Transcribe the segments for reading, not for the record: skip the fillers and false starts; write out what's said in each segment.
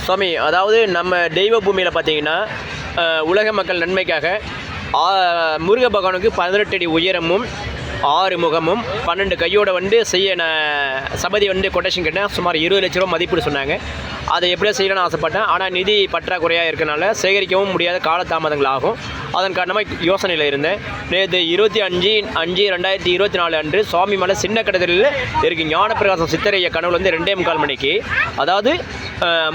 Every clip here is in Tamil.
சுவாமி, அதாவது நம்ம தெய்வ பூமியில் பார்த்தீங்கன்னா உலக மக்கள் நன்மைக்காக முருக பகவானுக்கு 18 அடி உயரமும் 6 முகமும் 12 கையோட செய்ய நான் சபதி கொட்டேஷன் கேட்டேன். சுமார் 20 லட்ச ரூபா மதிப்பீடு சொன்னாங்க. அதை எப்படியோ செய்யணும்னு ஆசைப்பட்டேன். ஆனால் நிதி பற்றாக்குறையாக இருக்கனால சேகரிக்கவும் முடியாத காலதாமதங்கள் ஆகும். அதன் காரணமாக யோசனையில் இருந்தேன். நேற்று 25/5/2024 அன்று சுவாமி மலை சின்ன கடத்தலில் இருக்குது ஞானப்பிரகாசம் சித்தரைய கனவுல 2:45 மணிக்கு, அதாவது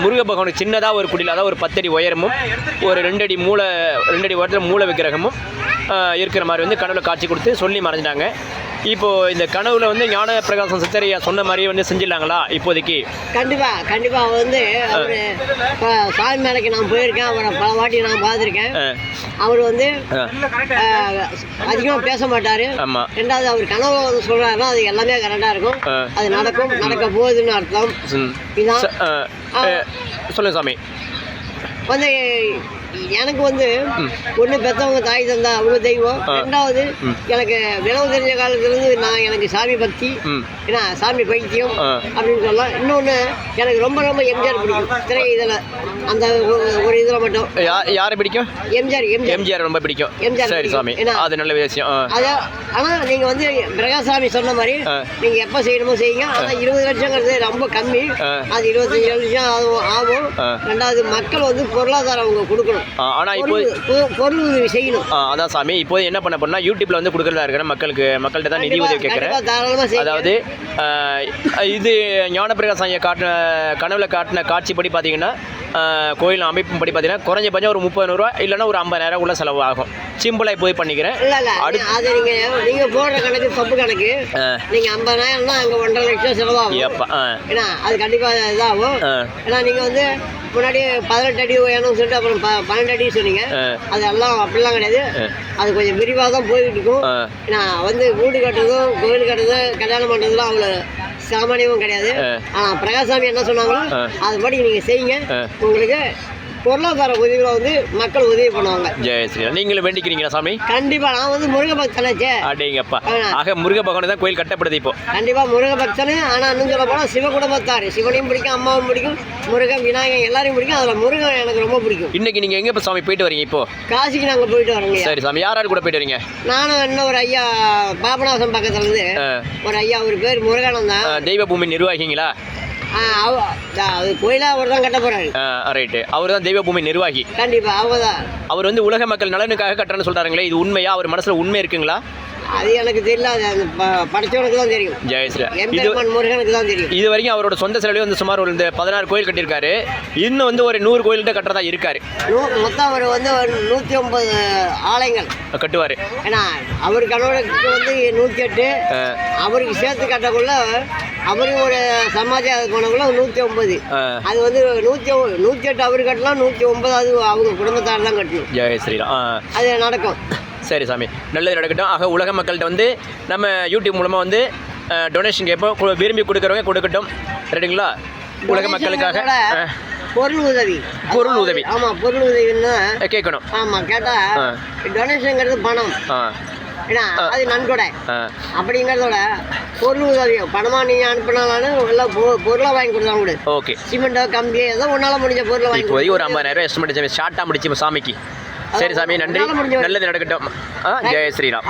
முருக பகவானுக்கு சின்னதாக ஒரு குடியில், அதாவது ஒரு 10 அடி உயரமும் ஒரு 2 அடி உயரத்தில் மூல விக்கிரகமும் இருக்கிற மாதிரி கனவுல காட்சி கொடுத்து சொல்லி மறைஞ்சிட்டாங்க. இப்போது இந்த கனவுல ஞான பிரகாசம் சித்தரையா சொன்ன மாதிரி செஞ்சிடலாங்களா இப்போதைக்கு? கண்டிப்பாக அவர் சாமி மேலைக்கு நான் போயிருக்கேன். அவரை பல வாட்டி நான் பார்த்துருக்கேன். அவர் அதிகமாக பேச மாட்டார். ரெண்டாவது அவர் கனவுல சொல்கிறாருன்னா அது எல்லாமே கரெக்டாக இருக்கும். அது நடக்க போகுதுன்னு அர்த்தம். இதுதான் சொல்லுங்க சாமி. எனக்கு ஒன்று பெற்றவங்க தாய் தந்தா அவங்க தெய்வம். ரெண்டாவது எனக்கு விளவு தெரிஞ்ச காலத்துலேருந்து எனக்கு சாமி பக்தி, ஏன்னா சாமி பைத்தியம் அப்படின்னு சொல்லலாம். இன்னொன்று எனக்கு ரொம்ப ரொம்ப எம்ஜிஆர் பிடிக்கும். திரை இதில் அந்த ஒரு இதில் மட்டும் யாரை பிடிக்கும்? எம்ஜிஆர் ரொம்ப பிடிக்கும். சரி சாமி, அது நல்ல விஷயம். அதான், ஆனால் நீங்கள் பிரகாசாமி சொன்ன மாதிரி நீங்கள் எப்போ செய்யணுமோ செய்யுங்க. ஆனால் 20 லட்சங்கிறது ரொம்ப கம்மி. அது 25 லட்சம் ஆகும். ரெண்டாவது மக்கள் பொருளாதாரம் அவங்க கொடுக்கணும். ஆனால் இப்போ பொருள் உதவி செய்யணும். அதான் சாமி, இப்போ என்ன பண்ண போனால் யூடியூப்ல கொடுக்குறதா இருக்கிறேன் மக்கள்கிட்ட தான் நிதி உதவி கேட்குறேன். அதாவது இது ஞானப்பிரகாசம் ஐயா கனவுல காட்டின காட்சிப்படி பார்த்தீங்கன்னா கோயில் அமைப்பும் படி பார்த்தீங்கன்னா குறைஞ்சபட்சம் ஒரு 30,000 ரூபா இல்லைன்னா ஒரு 50,000 உள்ள செலவு ஆகும். சிம்பிளாக போய் பண்ணிக்கிறேன். அது நீங்கள் போடுற கணக்கு தப்பு கணக்கு. நீங்கள் 50,000னா அங்கே 1.5 லட்சம் செலவாகும். ஏன்னா அது கண்டிப்பாக இதாகும். ஏன்னா நீங்கள் முன்னாடி 18 அடி வேணும்னு சொல்லிட்டு அப்புறம் 12 அடி சொன்னீங்க. அதெல்லாம் அப்படிலாம் கிடையாது. அது கொஞ்சம் விரிவாக தான் போய்கிட்டு இருக்கும். ஏன்னா வீடு கட்டுறதும் கோயில் கட்டுறதும் கல்யாணம் பண்ணுறதுலாம் அவ்வளோ சாமானியமும் கிடையாது. ஆனால் பிரகாசாமி என்ன சொன்னாங்களோ அதுபடி நீங்கள் செய்யுங்க. உங்களுக்கு பொருளாதார உதவிகளை மக்கள் உதவி பண்ணுவாங்க. ஜெய ஸ்ரீ. நீங்களும் வேண்டிக்கிறீங்களா சாமி? கண்டிப்பா. நான் முருக பக்தனாச்சே. அடேங்கப்பா. ஆக முருக பகவான் தான் கோயில் கட்டப்படுது இப்போ. கண்டிப்பா முருக பக்தனு. ஆனா இன்னும் சொல்ல போனா சிவ குடும்பத்தார். சிவனையும் பிடிக்கும், அம்மாவும் பிடிக்கும், முருகன் விநாயகன் எல்லாரையும் பிடிக்கும். அதுல முருகன் எனக்கு ரொம்ப பிடிக்கும். இன்னைக்கு நீங்க எங்க சாமி போயிட்டு வரீங்க? இப்போ காசிக்கு நாங்க போயிட்டு வரோங்க. சரி சாமி, யாராரு கூட போயிட்டு வரீங்க? நானும் இன்னும் ஒரு ஐயா பாபநாசம் பக்கத்துல இருந்து ஒரு ஐயா, ஒரு பேர் முருகன் தான். தெய்வ பூமி நிர்வாகிங்களா? கோயிலா அவர் தான் கட்ட போறாரு. ரைட்டு. அவர் தான் தெய்வ பூமி நிர்வாகி. கண்டிப்பா அவர்தான். அவர் உலக மக்கள் நலனுக்காக கட்டுறன்னு சொல்றாங்களே, இது உண்மையா? அவர் மனசுல உண்மை இருக்குங்களா? அது எனக்கு தெரியல. அது படிச்சவனுக்கு தான் தெரியும். ஜெயஸ்ரீ. முருகனுக்கு தான் தெரியும். இது வரைக்கும் அவரோட சொந்த செலவிலே சுமார் ஒரு 16 கோயில் கட்டியிருக்காரு. இன்னும் ஒரு 100 கோயில்கிட்ட கட்டுறதா இருக்காரு. மொத்தம் அவர் 109 ஆலயங்கள் கட்டுவார். ஏன்னா அவர் கணவனுக்கு 108, அவருக்கு சேர்த்து கட்டக்குள்ள அவருக்கு ஒரு சமாஜம் போனக்குள்ள 109. அது 108 அவரு கட்டலாம், 109 அது அவங்க குடும்பத்தார் தான் கட்டணும். ஜெயஸ்ரீராம். அது நடக்கும். சரி சாமி, நல்லது நடக்கட்டும். ஆக உலக மக்கள்கிட்ட நம்ம யூடியூப் மூலமாக டொனேஷன் கேட்போம். விரும்பி கொடுக்குறவங்க கொடுக்கட்டும். ரைட்டுங்களா? உலக மக்களுக்காக பொருள் உதவி. ஆமாம், பொருள் உதவின்னா கேட்கணும். ஆமாம், கேட்டால் டொனேஷனுங்கிறது பணம். ஏன்னா அது நன்கொடை. அப்படிங்கிறதோட பொருள் உதவி பணமாக நீங்கள் அனுப்பினாலும் எல்லாம் பொருளாக வாங்கி கொடுத்தாங்க கூட. ஓகே. சிமெண்டோ கம்பி ஏதோ உன்னால் முடிஞ்ச பொருளை வாங்கி ஒரு 50,000 எஸ்டிமேட் ஷார்ட்டாக முடிச்சு சாமிக்கு. சரி சாமி, நன்றி. நல்லது நடக்கட்டும். ஜெய ஸ்ரீராம்.